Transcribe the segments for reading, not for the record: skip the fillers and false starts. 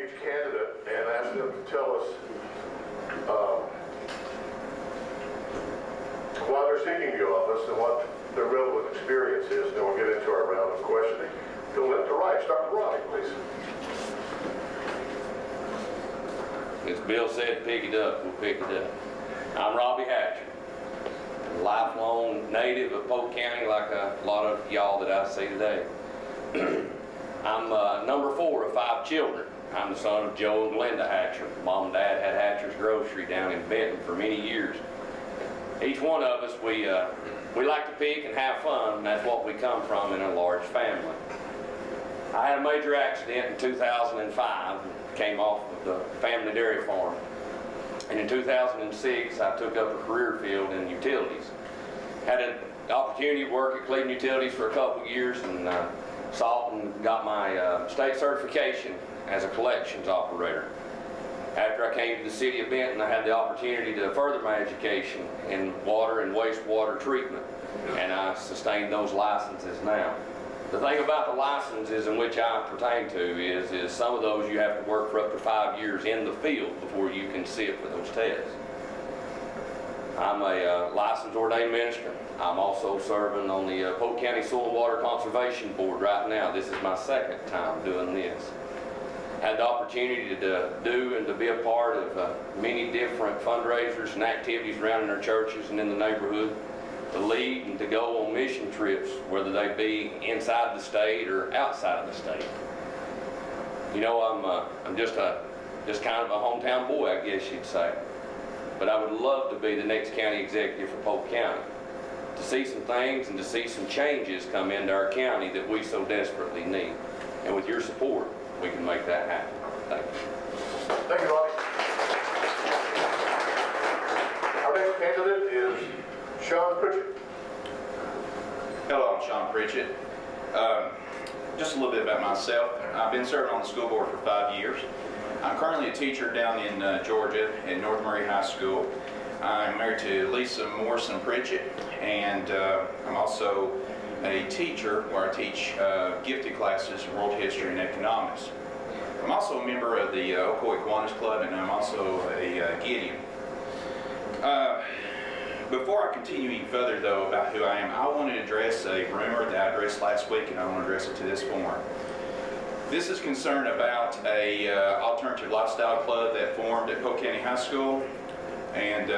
each candidate and ask them to tell us why they're seeking the office and what their relevant experience is. Then we'll get into our round of questioning. Go left to right. Start with Robbie, please. As Bill said, pick it up, we'll pick it up. I'm Robbie Hatcher, lifelong native of Polk County like a lot of y'all that I see today. I'm number 4 of 5 children. I'm the son of Joe and Glenda Hatcher. Mom and Dad had Hatcher's Grocery down in Benton for many years. Each one of us, we like to pick and have fun, and that's what we come from in a large family. I had a major accident in 2005, came off of the family dairy farm. And in 2006, I took up a career field in utilities. Had an opportunity to work at Cleveland Utilities for a couple of years and sought and got my state certification as a collections operator. After I came to the city of Benton, I had the opportunity to further my education in water and wastewater treatment, and I sustained those licenses now. The thing about the licenses in which I pertain to is some of those you have to work for up to 5 years in the field before you can sit for those tests. I'm a licensed ordained minister. I'm also serving on the Polk County Soil and Water Conservation Board right now. This is my 2nd time doing this. Had the opportunity to do and to be a part of many different fundraisers and activities around in our churches and in the neighborhood, to lead and to go on mission trips, whether they be inside the state or outside of the state. You know, I'm just kind of a hometown boy, I guess you'd say. But I would love to be the next county executive for Polk County, to see some things and to see some changes come into our county that we so desperately need. And with your support, we can make that happen. Thank you. Thank you, Robbie. Our next candidate is Sean Pritchett. Hello, I'm Sean Pritchett. Just a little bit about myself. I've been serving on the school board for 5 years. I'm currently a teacher down in Georgia at North Murray High School. I'm married to Lisa Morrison Pritchett, and I'm also a teacher where I teach gifted classes in world history and economics. I'm also a member of the Ocoee Kiwanis Club, and I'm also a Gideon. Before I continue any further, though, about who I am, I want to address a rumor that I addressed last week, and I want to address it to this forum. This is concerned about a alternative lifestyle club that formed at Polk County High School, and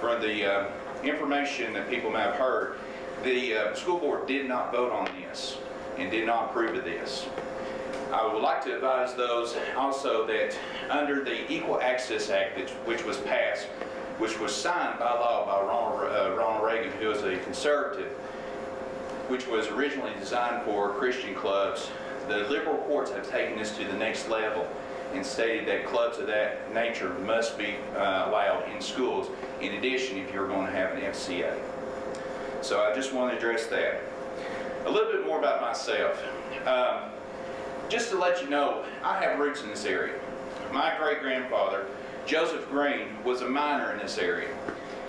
from the information that people may have heard, the school board did not vote on this and did not approve of this. I would like to advise those also that under the Equal Access Act, which was passed, which was signed by law by Ronald Reagan, who is a conservative, which was originally designed for Christian clubs, the liberal courts have taken this to the next level and stated that clubs of that nature must be allowed in schools, in addition if you're going to have an FCA. So I just want to address that. A little bit more about myself. Just to let you know, I have roots in this area. My great-grandfather, Joseph Green, was a miner in this area.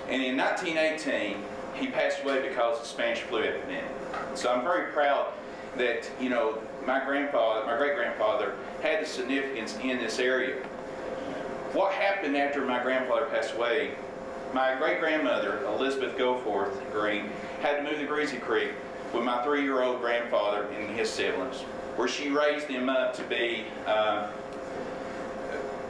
And in 1918, he passed away because of the Spanish flu epidemic. So I'm very proud that, you know, my great-grandfather had the significance in this area. What happened after my grandfather passed away, my great-grandmother, Elizabeth Goforth Green, had to move to Greasy Creek with my 3-year-old grandfather and his siblings, where she raised them up to be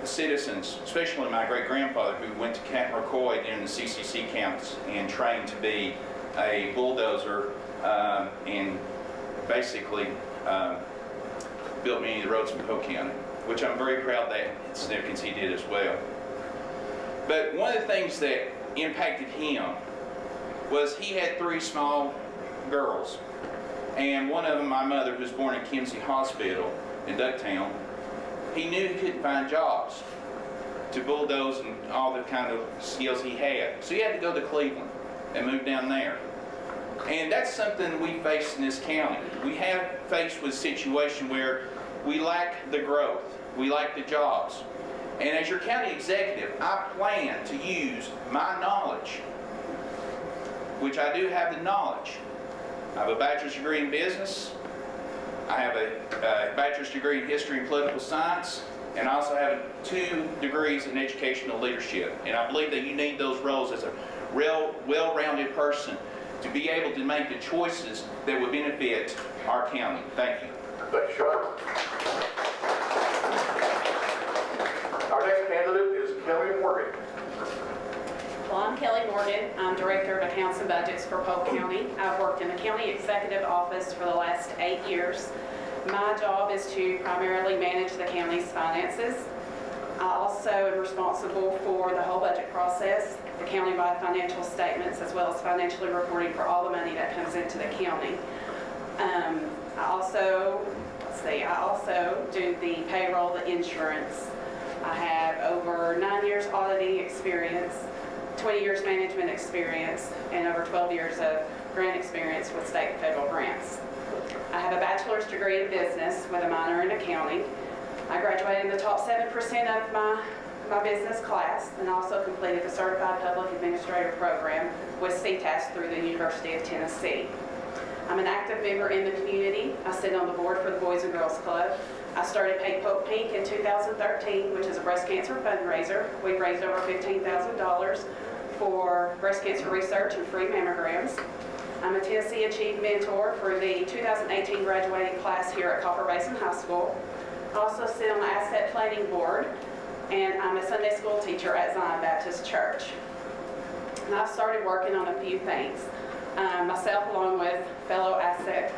citizens, especially my great-grandfather, who went to Camp McCoy during the CCC camps and trained to be a bulldozer and basically built many of the roads in Polk County, which I'm very proud that significance he did as well. But one of the things that impacted him was he had 3 small girls, and one of them, my mother, who was born in Kimsey Hospital in Ducktown, he knew he couldn't find jobs to bulldoze and all the kind of skills he had. So he had to go to Cleveland and move down there. And that's something we face in this county. We have faced with a situation where we lack the growth, we lack the jobs. And as your county executive, I plan to use my knowledge, which I do have the knowledge. I have a bachelor's degree in business. I have a bachelor's degree in history and political science, and I also have 2 degrees in educational leadership. And I believe that you need those roles as a real well-rounded person to be able to make the choices that would benefit our county. Thank you. Thanks, Sean. Our next candidate is Kelly Morgan. Well, I'm Kelly Morgan. I'm Director of Accounts and Budgets for Polk County. I've worked in the County Executive Office for the last 8 years. My job is to primarily manage the county's finances. I also am responsible for the whole budget process, the countywide financial statements, as well as financially reporting for all the money that comes into the county. I also do the payroll, the insurance. I have over 9 years auditing experience, 20 years management experience, and over 12 years of grant experience with state and federal grants. I have a bachelor's degree in business with a minor in accounting. I graduated in the top 7% of my business class, and also completed the Certified Public Administrator program with CTAS through the University of Tennessee. I'm an active member in the community. I sit on the board for the Boys and Girls Club. I started Polk Pink in 2013, which is a breast cancer fundraiser. We've raised over $15,000 for breast cancer research and free mammograms. I'm a Tennessee Achieve Mentor for the 2018 graduating class here at Basin High School. I also sit on the Asset Planning Board, and I'm a Sunday school teacher at Zion Baptist Church. And I've started working on a few things. Myself, along with fellow Asset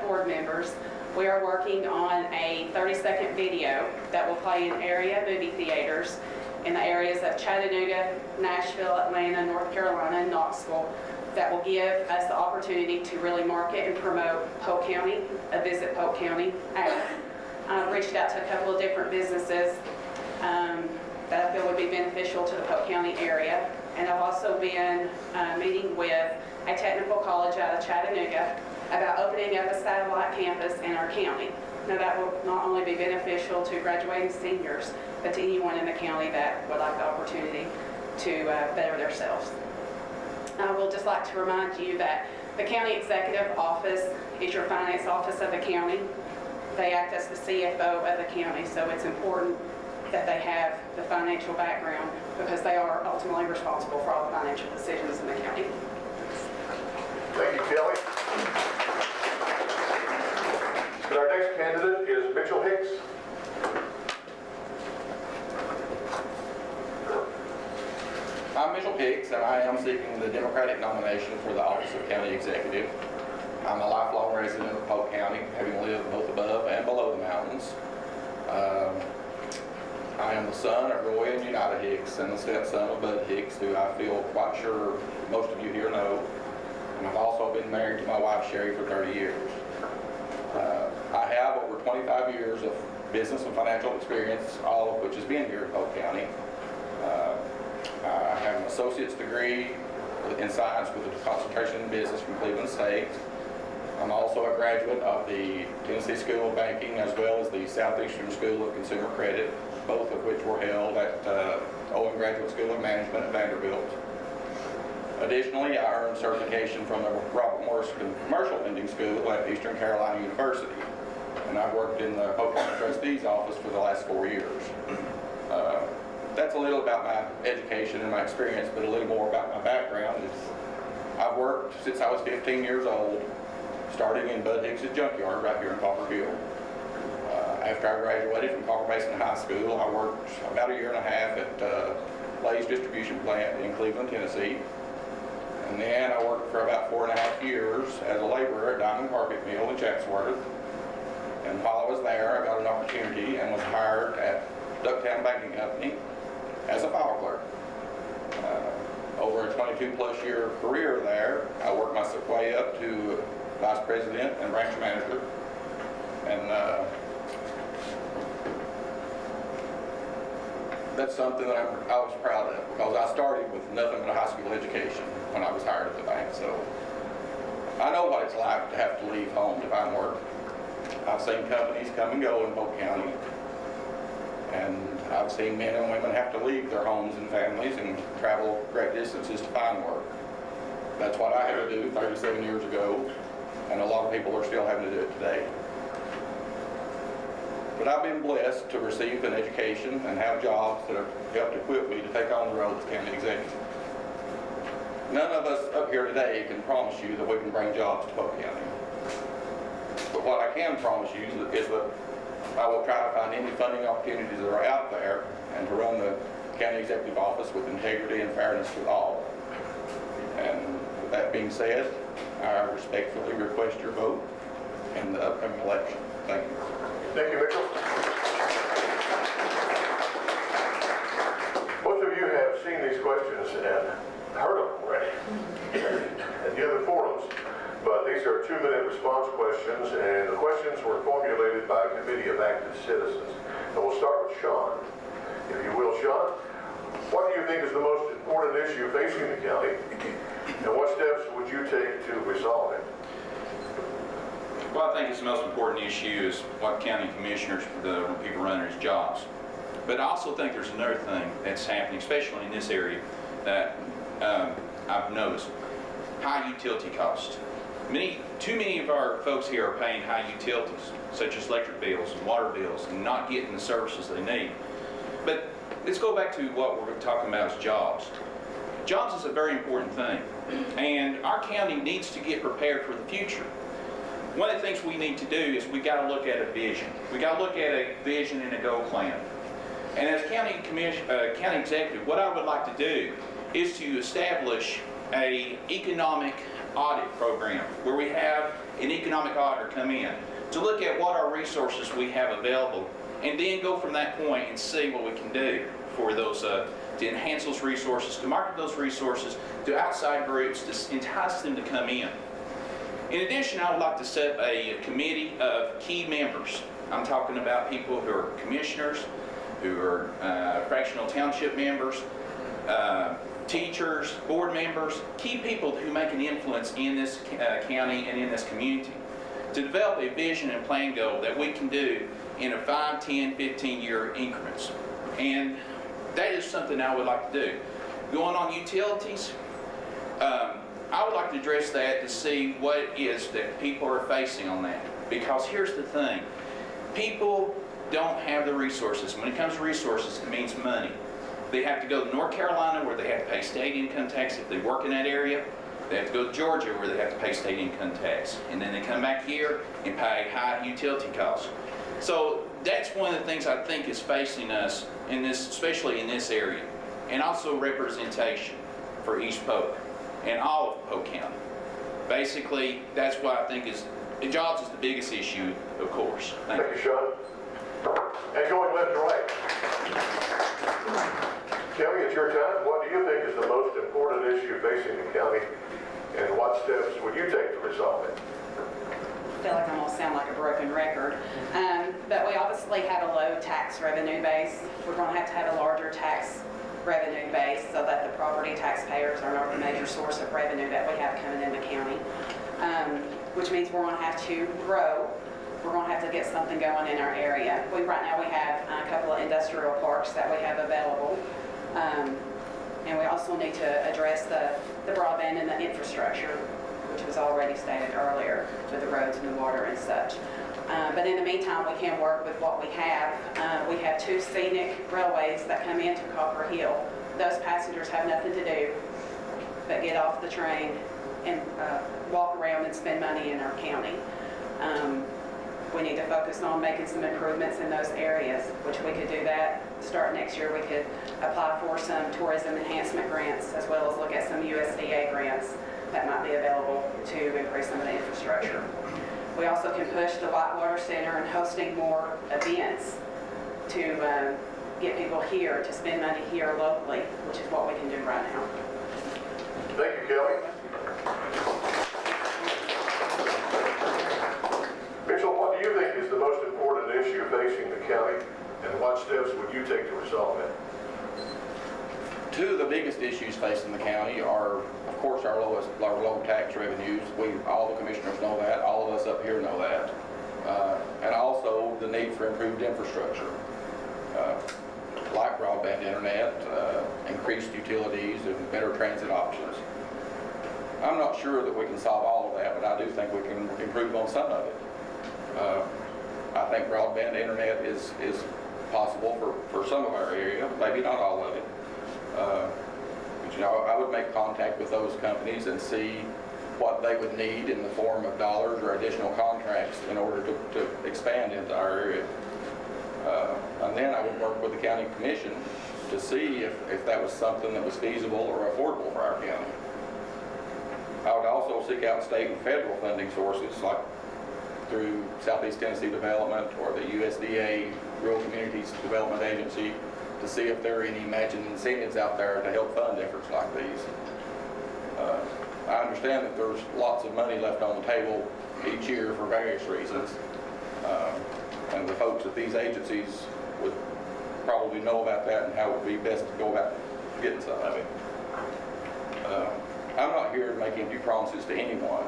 board members, we are working on a 30-second video that will play in area movie theaters in the areas of Chattanooga, Nashville, Atlanta, North Carolina, and Knoxville, that will give us the opportunity to really market and promote Polk County, a Visit Polk County ad. I've reached out to a couple of different businesses that I feel would be beneficial to the Polk County area. And I've also been meeting with a technical college out of Chattanooga about opening up a satellite campus in our county. Now, that will not only be beneficial to graduating seniors, but to anyone in the county that would like the opportunity to better themselves. I would just like to remind you that the County Executive Office is your finance office of the county. They act as the CFO of the county, so it's important that they have the financial background, because they are ultimately responsible for all the financial decisions in the county. Thank you, Kelly. And our next candidate is Mitchell Hicks. I'm Mitchell Hicks, and I am seeking the Democratic nomination for the office of County Executive. I'm a lifelong resident of Polk County, having lived both above and below the mountains. I am the son of Roy and Unita Hicks, and the stepson of Bud Hicks, who I feel quite sure most of you here know. And I've also been married to my wife, Sherry, for 30 years. I have over 25 years of business and financial experience, all of which has been here in Polk County. I have an associate's degree in science with a concentration in business from Cleveland State. I'm also a graduate of the Tennessee School of Banking, as well as the Southeastern School of Consumer Credit, both of which were held at Owen Graduate School of Management at Vanderbilt. Additionally, I earned certification from the Robert Morris Commercial Lending School at Eastern Carolina University, and I've worked in the Polk County Trustee's office for the last 4 years. That's a little about my education and my experience, but a little more about my background is I've worked since I was 15 years old, starting in Bud Hicks' junkyard right here in Poplar Hill. After I graduated from Basin High School, I worked about 1.5 years at Lay's distribution plant in Cleveland, Tennessee. And then I worked for about 4.5 years as a laborer at Diamond Carpet Mill in Chatsworth. And while I was there, I got an opportunity and was hired at Ducktown Banking Company as a file clerk. Over a 22-plus year career there, I worked my way up to vice president and branch manager. And that's something that I was proud of, because I started with nothing but a high school education when I was hired at the bank. So I know what it's like to have to leave home to find work. I've seen companies come and go in Polk County, and I've seen men and women have to leave their homes and families and travel great distances to find work. That's what I had to do 37 years ago, and a lot of people are still having to do it today. But I've been blessed to receive an education and have jobs that have helped equip me to take on the role as county executive. None of us up here today can promise you that we can bring jobs to Polk County. But what I can promise you is that I will try to find any funding opportunities that are out there and to run the county executive office with integrity and fairness to all. And with that being said, I respectfully request your vote in the upcoming election. Thank you. Thank you, Mitchell. Most of you have seen these questions and heard them already in the other forums, but these are 2-minute response questions, and the questions were formulated by a committee of active citizens. And we'll start with Sean. If you will, Sean, what do you think is the most important issue facing the county, and what steps would you take to resolve it? Well, I think it's the most important issue is what county commissioners, when people run their jobs. But I also think there's another thing that's happening, especially in this area, that I've noticed. High utility costs. Too many of our folks here are paying high utilities, such as electric bills and water bills, and not getting the services they need. But let's go back to what we're talking about as jobs. Jobs is a very important thing, and our county needs to get prepared for the future. One of the things we need to do is we got to look at a vision. We got to look at a vision and a goal plan. And as county executive, what I would like to do is to establish an economic audit program where we have an economic auditor come in to look at what our resources we have available, and then go from that point and see what we can do for those to enhance those resources, to market those resources to outside groups, to entice them to come in. In addition, I would like to set a committee of key members. I'm talking about people who are commissioners, who are fractional township members, teachers, board members, key people who make an influence in this county and in this community, to develop a vision and plan goal that we can do in a 5, 10, 15-year increments. And that is something I would like to do. Going on utilities, I would like to address that to see what it is that people are facing on that. Because here's the thing, people don't have the resources. When it comes to resources, it means money. They have to go to North Carolina where they have to pay state income tax if they work in that area. They have to go to Georgia where they have to pay state income tax. And then they come back here and pay high utility costs. So that's one of the things I think is facing us in this, especially in this area. And also representation for East Polk and all of Polk County. Basically, that's what I think is, jobs is the biggest issue, of course. Thank you, Sean. And going left to right. Kelly, it's your time. What do you think is the most important issue facing the county, and what steps would you take to resolve it? I feel like I'm gonna sound like a broken record, but we obviously have a low tax revenue base. We're gonna have to have a larger tax revenue base so that the property taxpayers are not the major source of revenue that we have coming in the county, which means we're gonna have to grow. We're gonna have to get something going in our area. Right now we have a couple of industrial parks that we have available, and we also need to address the broadband and the infrastructure, which was already stated earlier, with the roads and the water and such. But in the meantime, we can work with what we have. We have 2 scenic railways that come into Copper Hill. Those passengers have nothing to do but get off the train and walk around and spend money in our county. We need to focus on making some improvements in those areas, which we could do that. Start next year, we could apply for some tourism enhancement grants, as well as look at some USDA grants that might be available to increase some of the infrastructure. We also can push the Whitewater Center and hosting more events to get people here, to spend money here locally, which is what we can do right now. Thank you, Kelly. Mitchell, what do you think is the most important issue facing the county, and what steps would you take to resolve it? 2 of the biggest issues facing the county are, of course, our low tax revenues. All the commissioners know that. All of us up here know that. And also the need for improved infrastructure, like broadband internet, increased utilities, and better transit options. I'm not sure that we can solve all of that, but I do think we can improve on some of it. I think broadband internet is possible for some of our area, maybe not all of it. But, you know, I would make contact with those companies and see what they would need in the form of dollars or additional contracts in order to expand into our area. And then I would work with the county commission to see if that was something that was feasible or affordable for our county. I would also seek out state and federal funding sources, like through Southeast Tennessee Development or the USDA Rural Communities Development Agency, to see if there are any matching incentives out there to help fund efforts like these. I understand that there's lots of money left on the table each year for various reasons. And the folks at these agencies would probably know about that and how it would be best to go about getting some of it. I'm not here to make any promises to anyone.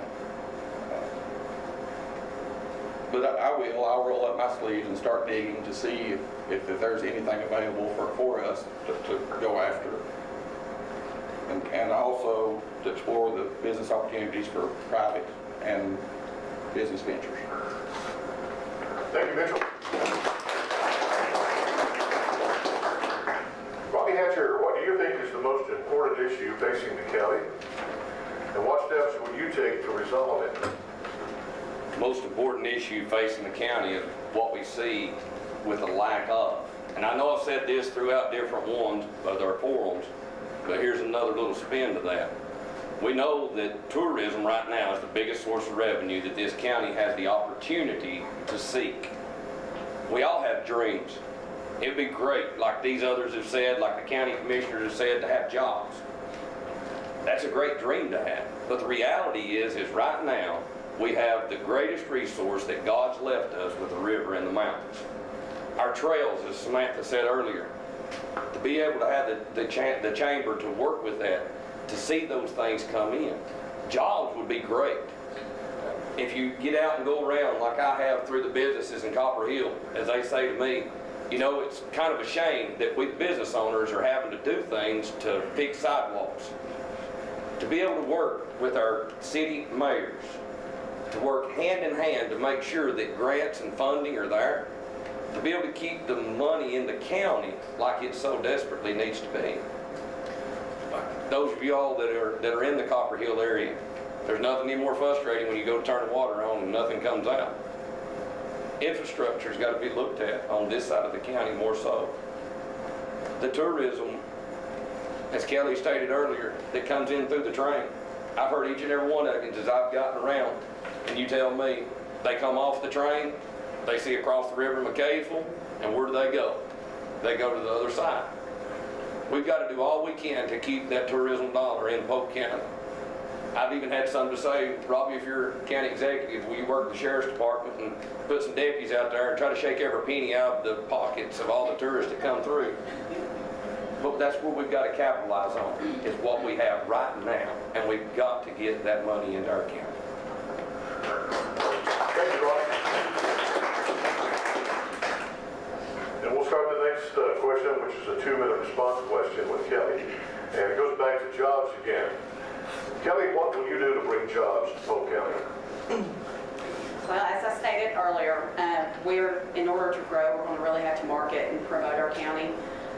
But I will. I'll roll up my sleeves and start digging to see if there's anything available for us to go after. And also to explore the business opportunities for private and business ventures. Thank you, Mitchell. Robbie Hatcher, what do you think is the most important issue facing the county? And what steps will you take to resolve it? The most important issue facing the county is what we see with the lack of. And I know I've said this throughout different ones of our forums, but here's another little spin to that. We know that tourism right now is the biggest source of revenue that this county has the opportunity to seek. We all have dreams. It'd be great, like these others have said, like the county commissioners have said, to have jobs. That's a great dream to have. But the reality is right now, we have the greatest resource that God's left us with the river and the mountains. Our trails, as Samantha said earlier, to be able to have the chamber to work with that, to see those things come in. Jobs would be great. If you get out and go around like I have through the businesses in Copper Hill, as they say to me, you know, it's kind of a shame that we business owners are having to do things to fix sidewalks. To be able to work with our city mayors, to work hand in hand to make sure that grants and funding are there, to be able to keep the money in the county like it so desperately needs to be. Those of you all that are in the Copper Hill area, there's nothing any more frustrating when you go to turn the water on and nothing comes out. Infrastructure's got to be looked at on this side of the county more so. The tourism, as Kelly stated earlier, that comes in through the train. I've heard each and every one of them as I've gotten around, and you tell me, they come off the train, they see across the river McCaysville, and where do they go? They go to the other side. We've got to do all we can to keep that tourism dollar in Polk County. I've even had some to say, Robbie, if you're county executive, will you work the sheriff's department and put some deputies out there and try to shake every penny out of the pockets of all the tourists that come through? But that's what we've got to capitalize on, is what we have right now, and we've got to get that money into our county. Thank you, Robbie. And we'll start the next question, which is a 2-minute response question with Kelly. And it goes back to jobs again. Kelly, what will you do to bring jobs to Polk County? Well, as I stated earlier, in order to grow, we're going to really have to market and promote our county.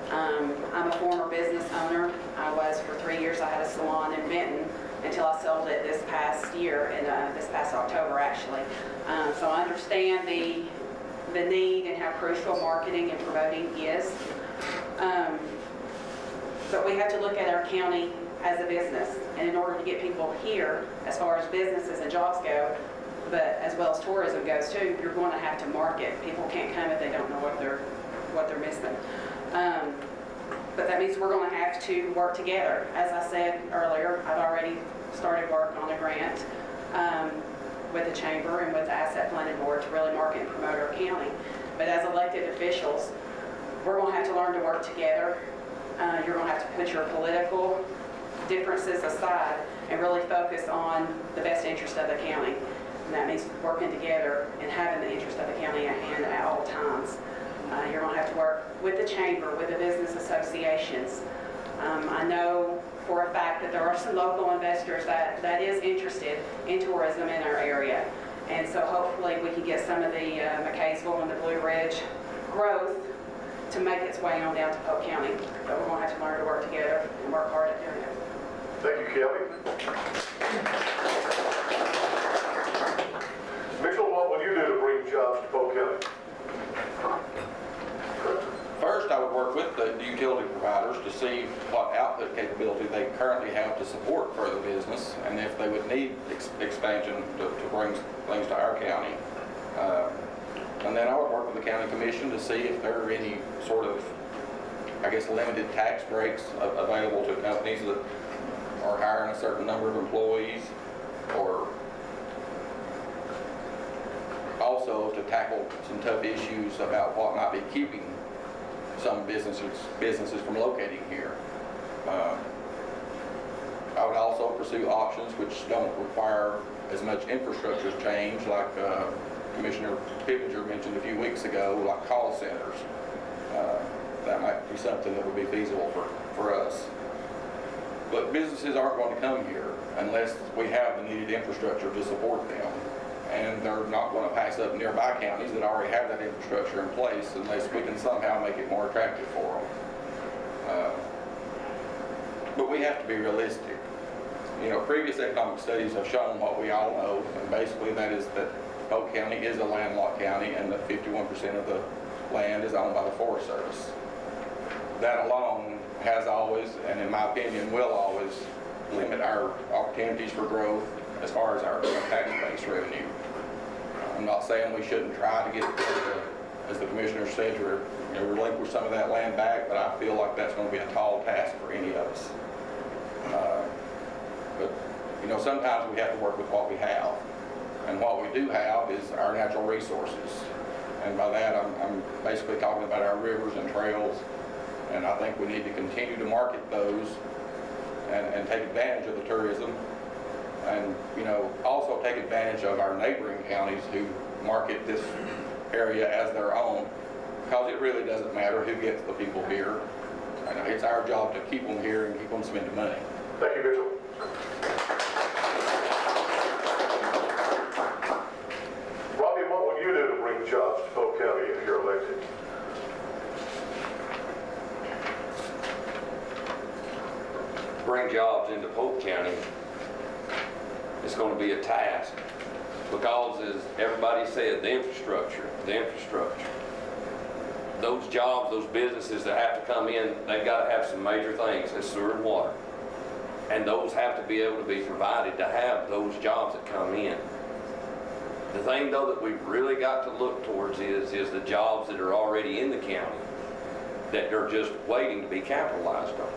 I'm a former business owner. I was for 3 years. I had a salon in Benton until I sold it this past year, this past October actually. So I understand the need and how crucial marketing and promoting is. But we have to look at our county as a business, and in order to get people here, as far as businesses and jobs go, but as well as tourism goes too, you're going to have to market. People can't come if they don't know what they're missing. But that means we're going to have to work together. As I said earlier, I've already started work on a grant with the chamber and with the asset planning board to really market and promote our county. But as elected officials, we're going to have to learn to work together. You're going to have to put your political differences aside and really focus on the best interest of the county. And that means working together and having the interest of the county at hand at all times. You're going to have to work with the chamber, with the business associations. I know for a fact that there are some local investors that is interested in tourism in our area. And so hopefully we can get some of the McKaysville and the Blue Ridge growth to make its way on down to Polk County. But we're going to have to learn to work together and work hard at doing it. Thank you, Kelly. Mitchell, what will you do to bring jobs to Polk County? First, I would work with the utility providers to see what output capability they currently have to support further business, and if they would need expansion to bring things to our county. And then I would work with the county commission to see if there are any sort of, I guess, limited tax breaks available to companies that are hiring a certain number of employees, or also to tackle some tough issues about what might be keeping some businesses from locating here. I would also pursue options which don't require as much infrastructure change, like Commissioner Pippinger mentioned a few weeks ago, like call centers. That might be something that would be feasible for us. But businesses aren't going to come here unless we have the needed infrastructure to support them. And they're not going to pass up nearby counties that already have that infrastructure in place unless we can somehow make it more attractive for them. But we have to be realistic. You know, previous economic studies have shown what we all know, and basically that is that Polk County is a landlocked county and that 51% of the land is owned by the Forest Service. That alone has always, and in my opinion will always, limit our opportunities for growth as far as our tax-based revenue. I'm not saying we shouldn't try to get, as the commissioner said, to relinquish some of that land back, but I feel like that's going to be a tall task for any of us. But you know, sometimes we have to work with what we have, and what we do have is our natural resources. And by that, I'm basically talking about our rivers and trails, and I think we need to continue to market those and take advantage of the tourism. And, you know, also take advantage of our neighboring counties who market this area as their own, because it really doesn't matter who gets the people here. It's our job to keep them here and keep them spending money. Thank you, Mitchell. Robbie, what will you do to bring jobs to Polk County if you're elected? Bring jobs into Polk County, it's going to be a task, because as everybody said, the infrastructure. Those jobs, those businesses that have to come in, they've got to have some major things, as sewer and water. And those have to be able to be provided to have those jobs that come in. The thing though that we've really got to look towards is the jobs that are already in the county, that are just waiting to be capitalized on.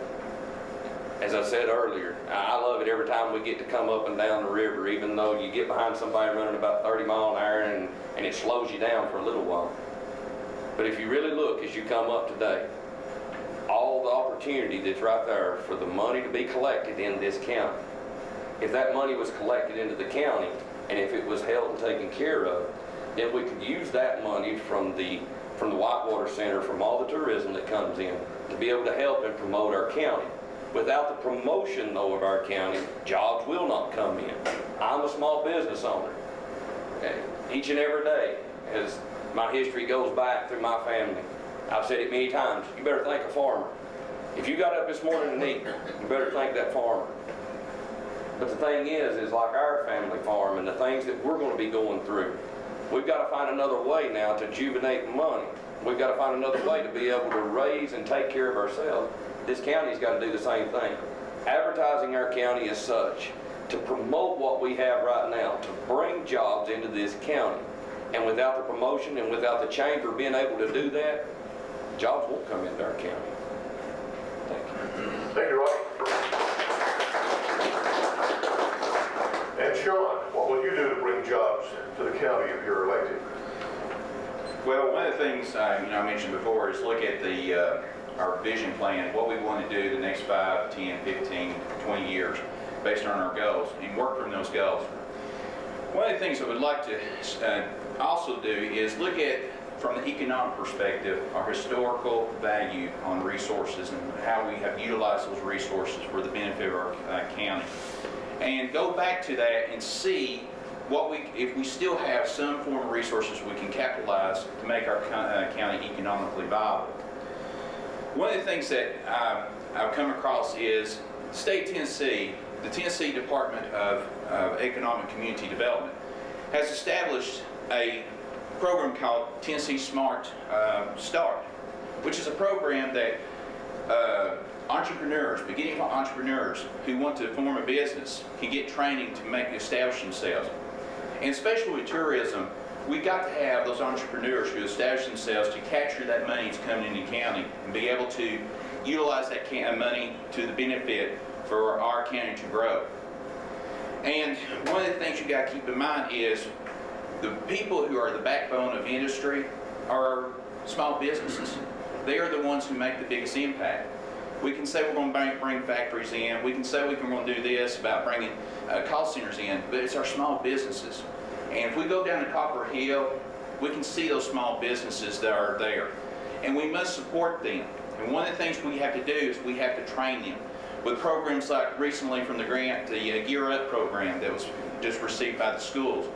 As I said earlier, I love it every time we get to come up and down the river, even though you get behind somebody running about 30 miles an hour and it slows you down for a little while. But if you really look as you come up today, all the opportunity that's right there for the money to be collected in this county, if that money was collected into the county and if it was held and taken care of, then we could use that money from the Whitewater Center, from all the tourism that comes in, to be able to help and promote our county. Without the promotion, though, of our county, jobs will not come in. I'm a small business owner. Okay? Each and every day, as my history goes back through my family, I've said it many times, you better thank a farmer. If you got up this morning and eat, you better thank that farmer. But the thing is like our family farm and the things that we're going to be going through, we've got to find another way now to juvenate money. We've got to find another way to be able to raise and take care of ourselves. This county's got to do the same thing. Advertising our county as such, to promote what we have right now, to bring jobs into this county. And without the promotion and without the chamber being able to do that, jobs won't come into our county. Thank you. Thank you, Robbie. And Sean, what will you do to bring jobs to the county if you're elected? Well, one of the things I mentioned before is look at our vision plan, what we want to do the next 5, 10, 15, 20 years based on our goals, and work from those goals. One of the things I would like to also do is look at, from the economic perspective, our historical value on resources and how we have utilized those resources for the benefit of our county. And go back to that and see if we still have some form of resources we can capitalize to make our county economically viable. One of the things that I've come across is state Tennessee, the Tennessee Department of Economic Community Development, has established a program called Tennessee Smart Start, which is a program that entrepreneurs, beginning entrepreneurs who want to form a business can get training to establish themselves. And especially with tourism, we've got to have those entrepreneurs who establish themselves to capture that money that's coming into the county and be able to utilize that money to the benefit for our county to grow. And one of the things you got to keep in mind is the people who are the backbone of industry are small businesses. They are the ones who make the biggest impact. We can say we're going to bring factories in. We can say we're going to do this about bringing call centers in, but it's our small businesses. And if we go down to Copper Hill, we can see those small businesses that are there. And we must support them. And one of the things we have to do is we have to train them. With programs like recently from the grant, the Gear Up program that was just received by the schools,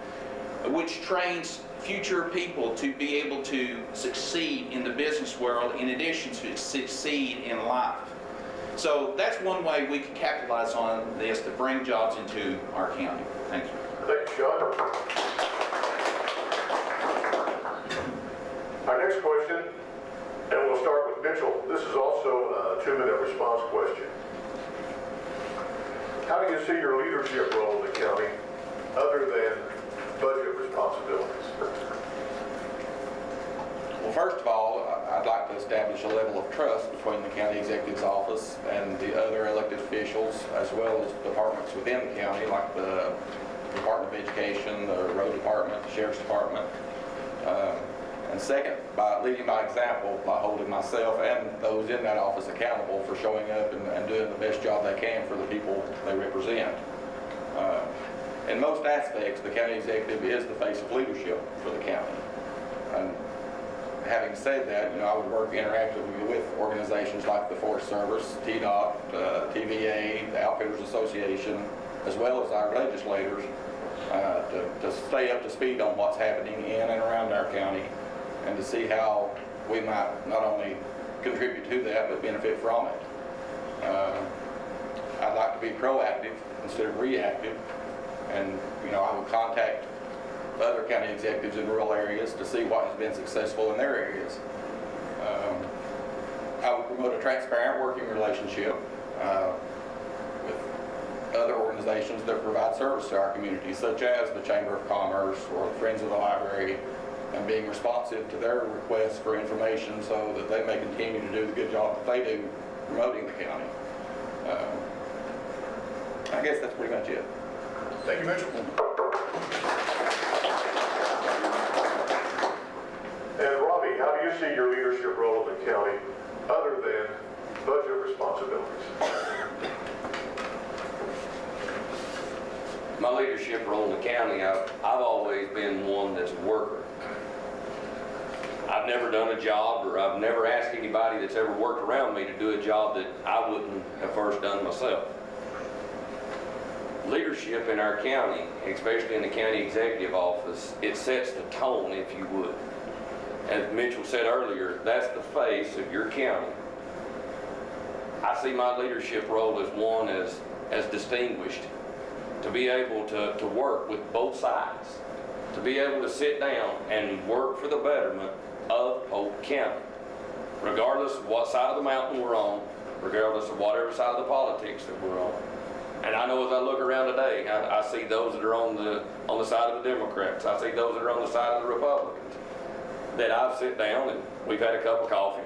which trains future people to be able to succeed in the business world in addition to succeed in life. So that's one way we can capitalize on this to bring jobs into our county. Thank you. Thank you, Sean. Our next question, and we'll start with Mitchell. This is also a 2-minute response question. How do you see your leadership role in the county other than budget responsibilities? Well, first of all, I'd like to establish a level of trust between the county executive's office and the other elected officials, as well as departments within the county, like the Department of Education, the Road Department, the Sheriff's Department. And second, by leading by example, by holding myself and those in that office accountable for showing up and doing the best job they can for the people they represent. In most aspects, the county executive is the face of leadership for the county. And having said that, I would work interactively with organizations like the Forest Service, TDOT, TVA, the Outfitters Association, as well as our legislators, to stay up to speed on what's happening in and around our county, and to see how we might not only contribute to that, but benefit from it. I'd like to be proactive instead of reactive, and I would contact other county executives in rural areas to see what has been successful in their areas. I would promote a transparent working relationship with other organizations that provide service to our community, such as the Chamber of Commerce or the Friends of the Library, and being responsive to their requests for information so that they may continue to do the good job that they do promoting the county. I guess that's pretty much it. Thank you, Mitchell. And Robbie, how do you see your leadership role in the county other than budget responsibilities? My leadership role in the county, I've always been one that's a worker. I've never done a job, or I've never asked anybody that's ever worked around me to do a job that I wouldn't have first done myself. Leadership in our county, especially in the county executive office, it sets the tone, if you would. As Mitchell said earlier, that's the face of your county. I see my leadership role as one as distinguished, to be able to work with both sides, to be able to sit down and work for the betterment of Polk County, regardless of what side of the mountain we're on, regardless of whatever side of the politics that we're on. And I know as I look around today, I see those that are on the side of the Democrats, I see those that are on the side of the Republicans, that I've sit down and we've had a cup of coffee,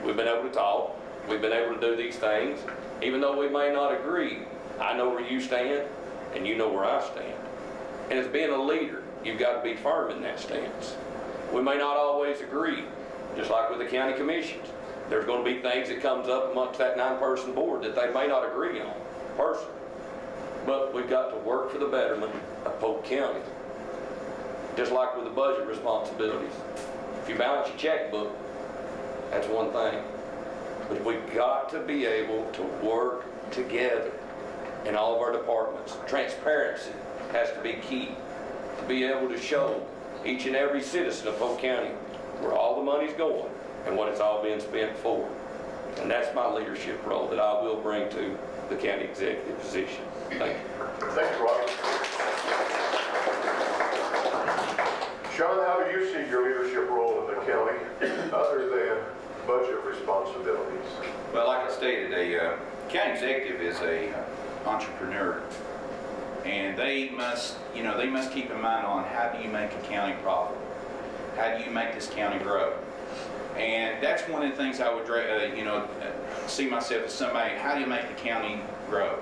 we've been able to talk, we've been able to do these things. Even though we may not agree, I know where you stand and you know where I stand. And as being a leader, you've got to be firm in that stance. We may not always agree, just like with the county commissions. There's going to be things that comes up amongst that 9-person board that they may not agree on personally. But we've got to work for the betterment of Polk County. Just like with the budget responsibilities. If you balance your checkbook, that's one thing. But we've got to be able to work together in all of our departments. Transparency has to be key. be able to show each and every citizen of Polk County where all the money's going and what it's all being spent for. And that's my leadership role that I will bring to the county executive position. Thank you. Thank you, Robbie. Sean, how do you see your leadership role in the county other than budget responsibilities? Well, like I stated, a county executive is a entrepreneur, and they must keep in mind on how do you make a county profitable? How do you make this county grow? And that's one of the things I would, see myself as somebody. How do you make the county grow?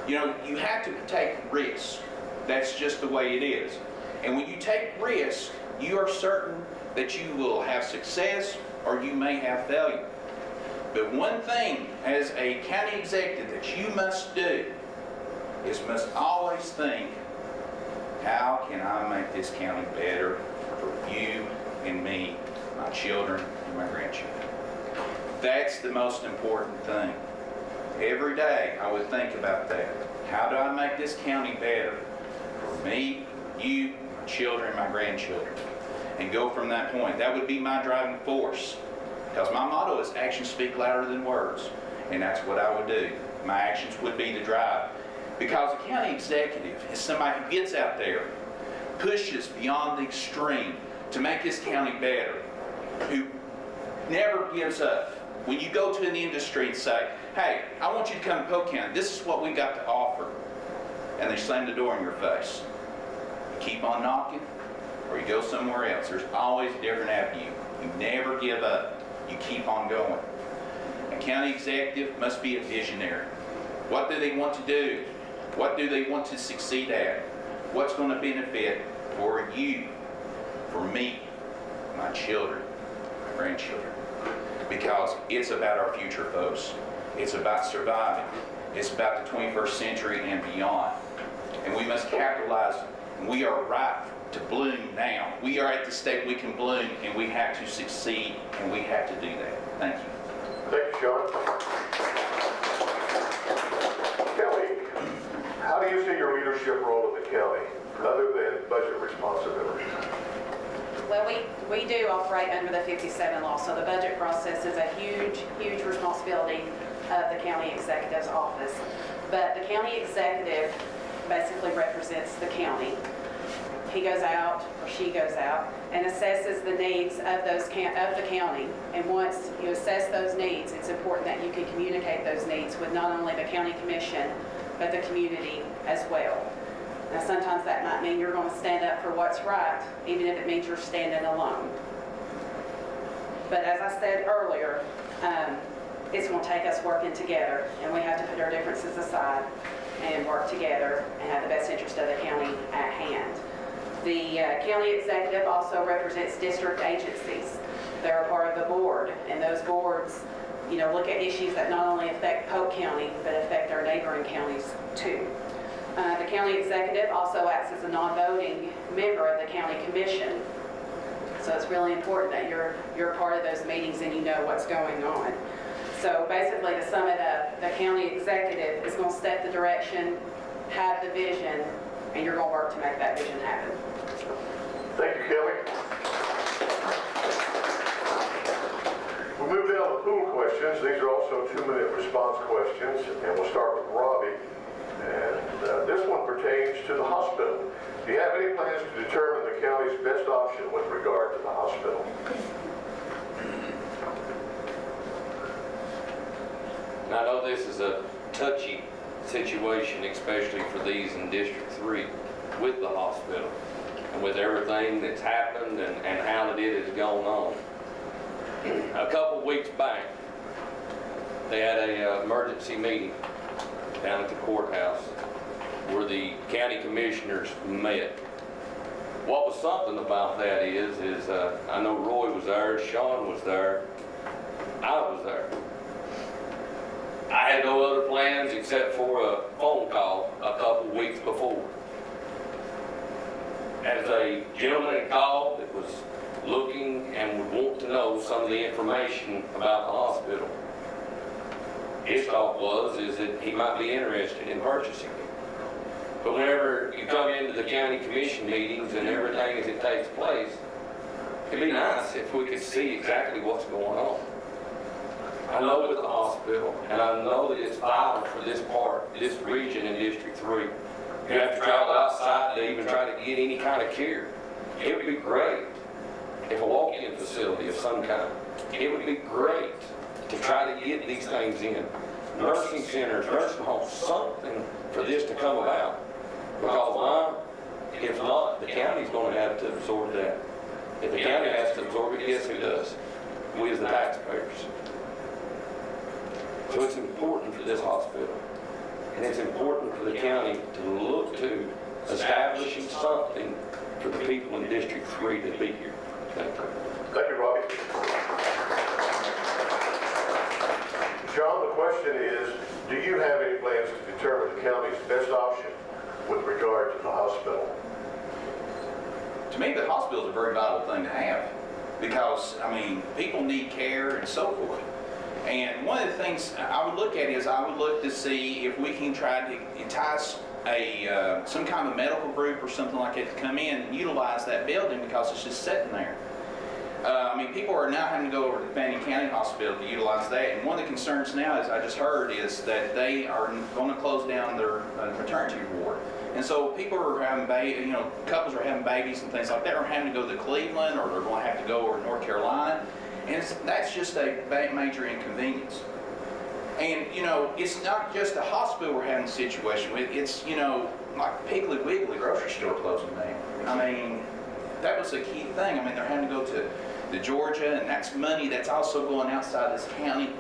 You have to take risks. That's just the way it is. And when you take risks, you are certain that you will have success or you may have failure. But one thing as a county executive that you must do is must always think, how can I make this county better for you and me, my children and my grandchildren? That's the most important thing. Every day I would think about that. How do I make this county better for me, you, my children, and my grandchildren? And go from that point. That would be my driving force. Because my motto is actions speak louder than words. And that's what I would do. My actions would be the drive. Because a county executive is somebody who gets out there, pushes beyond the extreme to make this county better, who never gives up. When you go to an industry and say, hey, I want you to come to Polk County, this is what we've got to offer, and they slam the door in your face, you keep on knocking, or you go somewhere else. There's always a different avenue. You never give up. You keep on going. A county executive must be a visionary. What do they want to do? What do they want to succeed at? What's going to benefit for you, for me, my children, my grandchildren? Because it's about our future, folks. It's about surviving. It's about the 21st century and beyond. And we must capitalize. We are ripe to bloom now. We are at the state we can bloom, and we have to succeed, and we have to do that. Thank you. Thank you, Sean. Kelly, how do you see your leadership role in the county other than budget responsibilities? Well, we do operate under the 57 law, so the budget process is a huge, huge responsibility of the county executive's office. But the county executive basically represents the county. He goes out, or she goes out, and assesses the needs of the county. And once you assess those needs, it's important that you can communicate those needs with not only the county commission, but the community as well. Now, sometimes that might mean you're going to stand up for what's right, even if it means you're standing alone. But as I said earlier, it's going to take us working together, and we have to put our differences aside and work together and have the best interest of the county at hand. The county executive also represents district agencies. They're a part of the board, and those boards, look at issues that not only affect Polk County, but affect our neighboring counties too. The county executive also acts as a non-voting member of the county commission. So it's really important that you're part of those meetings and you know what's going on. So basically, to sum it up, the county executive is going to set the direction, have the vision, and you're going to work to make that vision happen. Thank you, Kelly. We'll move down to pool questions. These are also 2-minute response questions, and we'll start with Robbie. And this one pertains to the hospital. Do you have any plans to determine the county's best option with regard to the hospital? I know this is a touchy situation, especially for these in District 3 with the hospital and with everything that's happened and how it has gone on. A couple weeks back, they had an emergency meeting down at the courthouse where the county commissioners met. What was something about that is I know Roy was there, Sean was there, I was there. I had no other plans except for a phone call a couple weeks before. As a gentleman called that was looking and would want to know some of the information about the hospital. His thought is that he might be interested in purchasing it. But whenever you come into the county commission meetings and everything as it takes place, it'd be nice if we could see exactly what's going on. I know with the hospital, and I know that it's vital for this part, this region in District 3. You have to travel outside to even try to get any kind of care. It would be great if a walk-in facility of some kind. It would be great to try to get these things in. Nursing centers, nursing homes, something for this to come about. Because why? If not, the county's going to have to absorb that. If the county has to absorb it, guess who does? We as the taxpayers. So it's important for this hospital. And it's important for the county to look to establishing something for the people in District 3 to be here. Thank you. Thank you, Robbie. John, the question is, do you have any plans to determine the county's best option with regard to the hospital? To me, the hospital is a very vital thing to have because, I mean, people need care and so forth. And one of the things I would look at is I would look to see if we can try to entice some kind of medical group or something like that to come in and utilize that building because it's just sitting there. I mean, people are now having to go over to the Fannin County Hospital to utilize that. And one of the concerns now, as I just heard, is that they are going to close down their maternity ward. And so people are having couples are having babies and things like that are having to go to Cleveland or they're going to have to go over to North Carolina. And that's just a major inconvenience. And, it's not just a hospital we're having a situation with. It's, like Piggly Wiggly grocery store closing down. I mean, that was a key thing. I mean, they're having to go to Georgia, and that's money that's also going outside this county.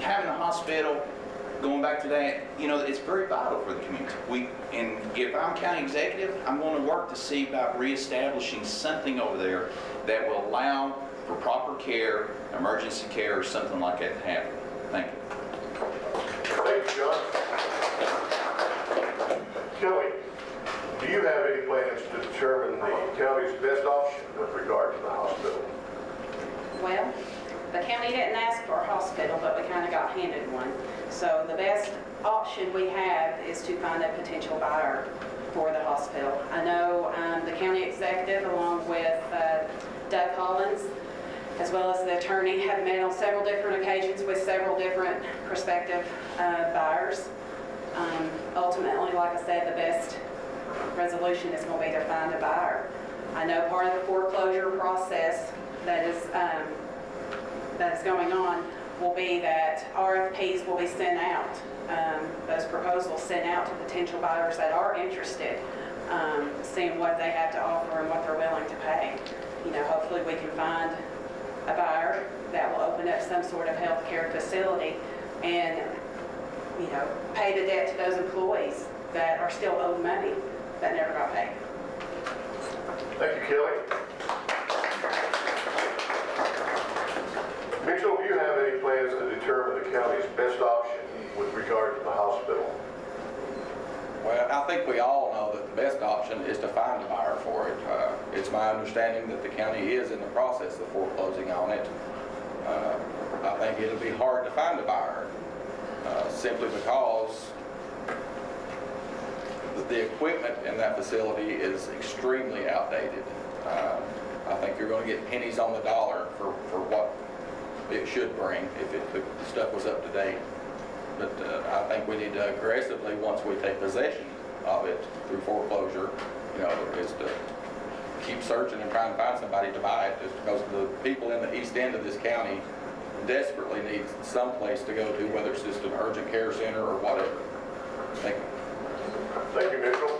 Having a hospital, going back to that, it's very vital for the community. And if I'm county executive, I'm going to work to see about reestablishing something over there that will allow for proper care, emergency care, or something like that to happen. Thank you. Thank you, John. Kelly, do you have any plans to determine the county's best option with regard to the hospital? Well, the county didn't ask for a hospital, but we kind of got handed one. So the best option we have is to find a potential buyer for the hospital. I know the county executive, along with Doug Collins, as well as the attorney, have met on several different occasions with several different prospective buyers. Ultimately, like I said, the best resolution is going to be to find a buyer. I know part of the foreclosure process that is going on will be that RFPs will be sent out, those proposals sent out to potential buyers that are interested, seeing what they have to offer and what they're willing to pay. Hopefully we can find a buyer that will open up some sort of healthcare facility and, pay the debt to those employees that are still owed money that never got paid. Thank you, Kelly. Mitchell, do you have any plans to determine the county's best option with regard to the hospital? Well, I think we all know that the best option is to find a buyer for it. It's my understanding that the county is in the process of foreclosing on it. I think it'll be hard to find a buyer simply because the equipment in that facility is extremely outdated. I think you're going to get pennies on the dollar for what it should bring if the stuff was up to date. But I think we need to aggressively, once we take possession of it through foreclosure, is to keep searching and trying to find somebody to buy it, just because the people in the east end of this county desperately need some place to go to, whether it's just an urgent care center or whatever. Thank you. Thank you, Mitchell.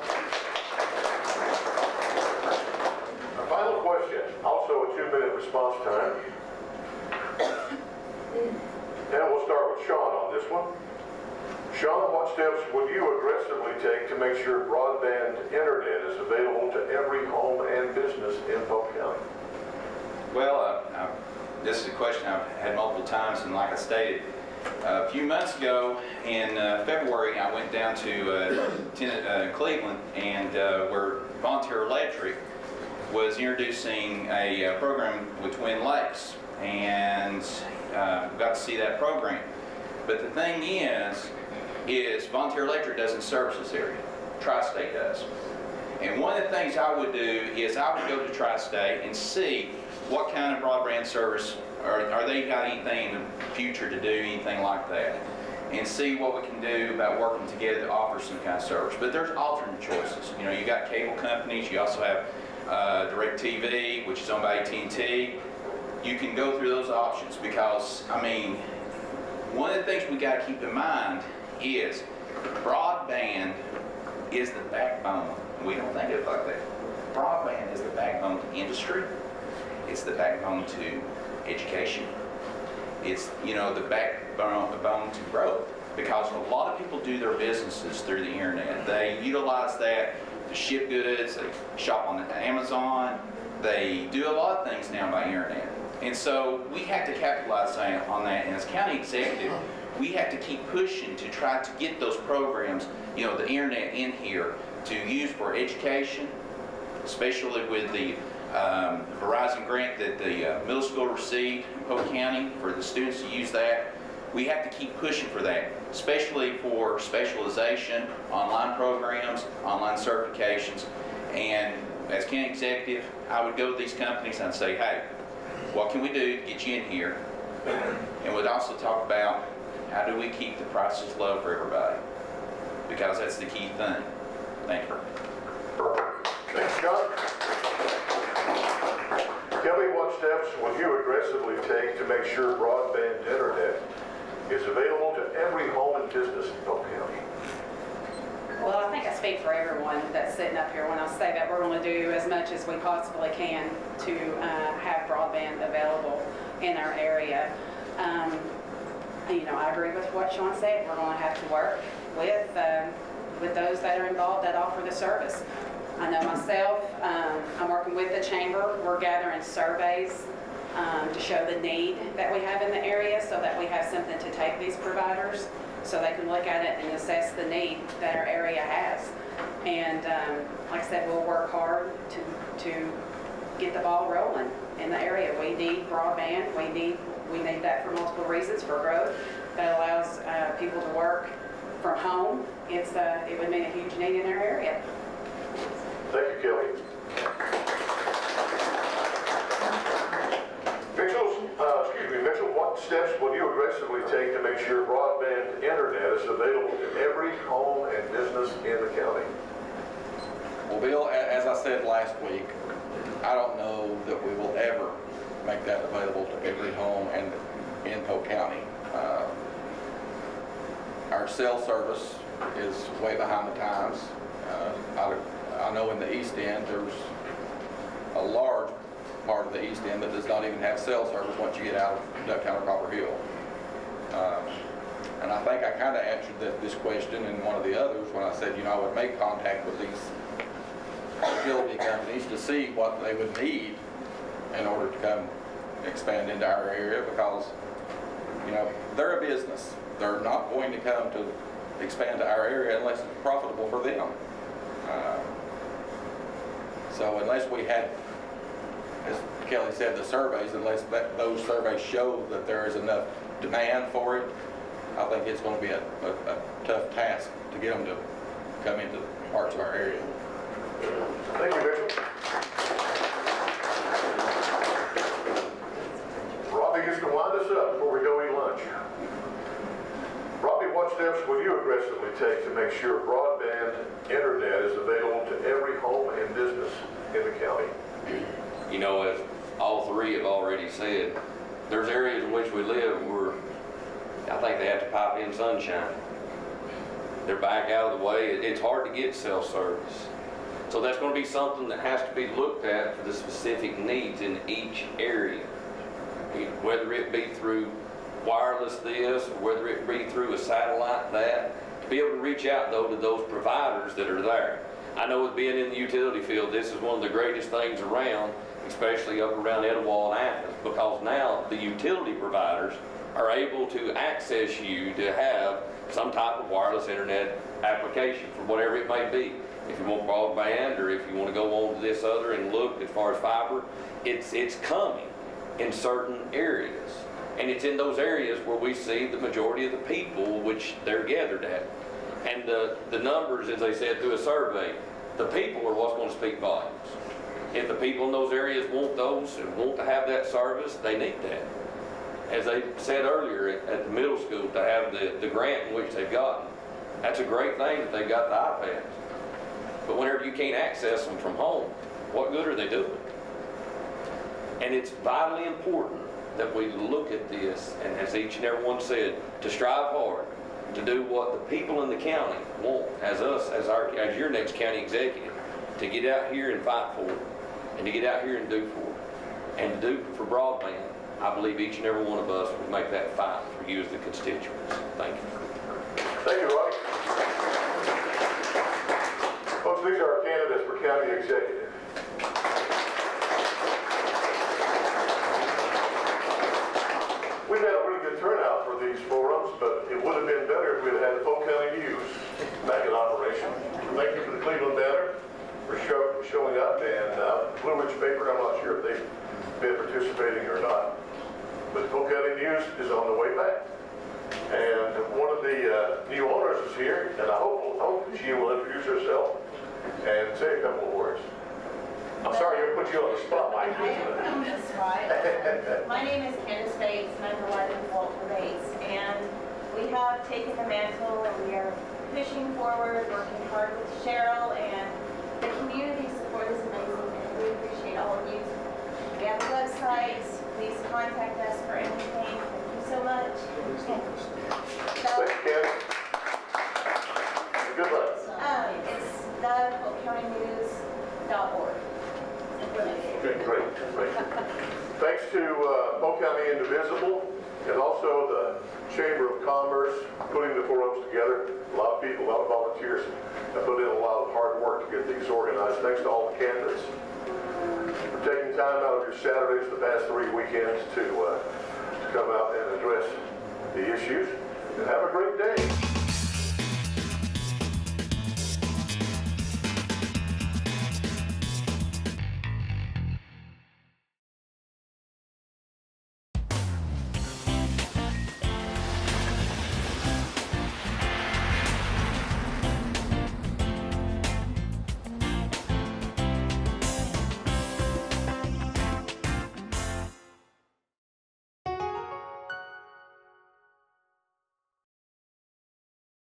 Our final question, also a 2-minute response time. And we'll start with Sean on this one. Sean, what steps would you aggressively take to make sure broadband internet is available to every home and business in Polk County? Well, this is a question I've had multiple times, and like I stated, a few months ago in February, I went down to Cleveland, and where Volunteer Electric was introducing a program with Twin Lakes, and got to see that program. But the thing is, is Volunteer Electric doesn't service this area. Tri-State does. And one of the things I would do is I would go to Tri-State and see what kind of broadband service, are they got anything in the future to do, anything like that, and see what we can do about working together to offer some kind of service. But there's alternate choices. You know, you got cable companies, you also have DirecTV, which is owned by AT&T. You can go through those options because, I mean, one of the things we got to keep in mind is broadband is the backbone. We don't think of it like that. Broadband is the backbone to industry. It's the backbone to education. It's, you know, the backbone to growth, because a lot of people do their businesses through the internet. They utilize that to ship goods, they shop on Amazon, they do a lot of things now by internet. And so we have to capitalize on that, and as county executive, we have to keep pushing to try to get those programs, you know, the internet in here to use for education, especially with the Verizon grant that the middle school received in Polk County for the students to use that. We have to keep pushing for that, especially for specialization, online programs, online certifications. And as county executive, I would go to these companies and say, hey, what can we do to get you in here? And we'd also talk about how do we keep the prices low for everybody? Because that's the key thing. Thank you. Thanks, John. Kelly, what steps will you aggressively take to make sure broadband internet is available to every home and business in Polk County? Well, I think I speak for everyone that's sitting up here when I say that we're going to do as much as we possibly can to have broadband available in our area. You know, I agree with what Sean said. We're going to have to work with those that are involved that offer the service. I know myself, I'm working with the chamber. We're gathering surveys to show the need that we have in the area so that we have something to take these providers so they can look at it and assess the need that our area has. And like I said, we'll work hard to get the ball rolling in the area. We need broadband. We need that for multiple reasons, for growth. That allows people to work from home. It would mean a huge need in our area. Thank you, Kelly. Mitchell, what steps will you aggressively take to make sure broadband internet is available to every home and business in the county? Well, Bill, as I said last week, I don't know that we will ever make that available to every home and in Polk County. Our cell service is way behind the times. I know in the East End, there's a large part of the East End that does not even have cell service once you get out of Ducktown or Copper Hill. And I think I kind of answered this question in one of the others when I said, you know, I would make contact with these utility companies to see what they would need in order to come expand into our area, because, you know, they're a business. They're not going to come to expand to our area unless it's profitable for them. So unless we had, as Kelly said, the surveys, unless those surveys show that there is enough demand for it, I think it's going to be a tough task to get them to come into parts of our area. Thank you, Mitchell. Robbie gets to wind us up before we go eat lunch. Robbie, what steps will you aggressively take to make sure broadband internet is available to every home and business in the county? You know, as all three have already said, there's areas in which we live where I think they have to pipe in sunshine. They're back out of the way. It's hard to get cell service. So that's going to be something that has to be looked at for the specific needs in each area. Whether it be through wireless this, or whether it be through a satellite that, to be able to reach out though to those providers that are there. I know with being in the utility field, this is one of the greatest things around, especially up around Etowah and Athens, because now the utility providers are able to access you to have some type of wireless internet application for whatever it may be. If you want broadband, or if you want to go on to this other and look as far as fiber, it's coming in certain areas. And it's in those areas where we see the majority of the people which they're gathered at. And the numbers, as they said through a survey, the people are what's going to speak volumes. If the people in those areas want those and want to have that service, they need that. As they said earlier at the middle school, to have the grant in which they've gotten, that's a great thing that they've got the iPads. But whenever you can't access them from home, what good are they doing? And it's vitally important that we look at this, and as each and every one said, to strive hard to do what the people in the county want, as us, as your next county executive, to get out here and fight for it, and to get out here and do for it, and to do for broadband. I believe each and every one of us would make that fight for you as the constituents. Thank you. Thank you, Robbie. Folks, these are our candidates for county executive. We've had a really good turnout for these forums, but it would have been better if we had had the Polk County News back in operation. Thank you for the Cleveland Banner for showing up, and Blue Ridge paper, I'm not sure if they've been participating or not. But Polk County News is on the way back. And one of the new owners is here, and I hope she will introduce herself and say a couple of words. I'm sorry to put you on the spotlight. I am put on the spot. My name is Candace Bates, and I'm the wife of Walter Bates. And we have taken the mantle, and we are pushing forward, working hard with Cheryl, and the community support is amazing, and we appreciate all of you. We have a website. Please contact us for anything. Thank you so much. Thanks, Ken. Good luck. It's thepolkcountynews.org. Okay, great. Thanks to Polk County Indivisible and also the Chamber of Commerce putting the forums together. A lot of people, a lot of volunteers have put in a lot of hard work to get these organized. Thanks to all the candidates for taking time out of your Saturdays the past 3 weekends to come out and address the issues. And have a great day.